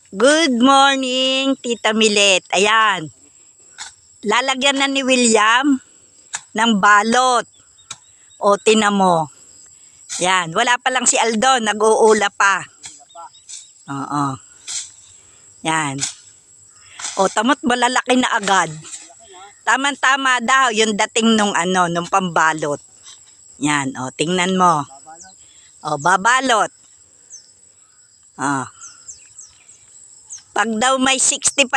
Good morning, Tita Milet. Ayan. Lalagyan na ni William ng balot. O, tina mo. Yan. Wala pa lang si Aldo. Nag-uula pa. Oo. Yan. O, tamot malalaki na agad. Tama-tama daw yung dating nung pambalot. Yan. O, tingnan mo. O, babalot. O. Pag daw may 65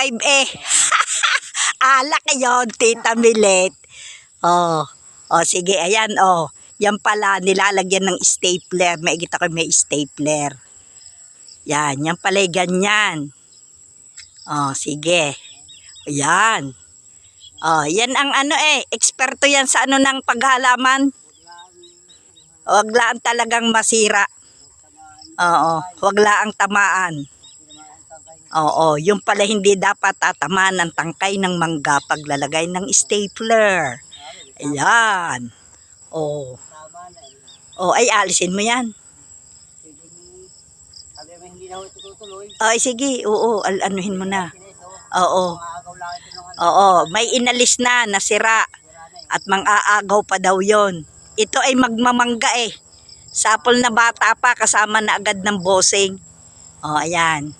alak yun, Tita Milet. Oh, sige, ayan, yan pala, nilalagyan ng stapler. Maigit ako may stapler. Yan pala ganyan. Sige. Ayan. Yan ang eksperto yan sa ng paghalaman. Huwag lang talagang masira. Huwag lang tamaan. Yung pala hindi dapat tatamaan ng tangkay ng mangga paglalagay ng stapler. Ayan. Ay alisin mo yan. Ay sige, anuhin mo na. May inalis na, nasira. At mang-aagaw pa daw yon. Ito ay magmamangga Sapol na bata pa, kasama na agad ng bossing. Ayan.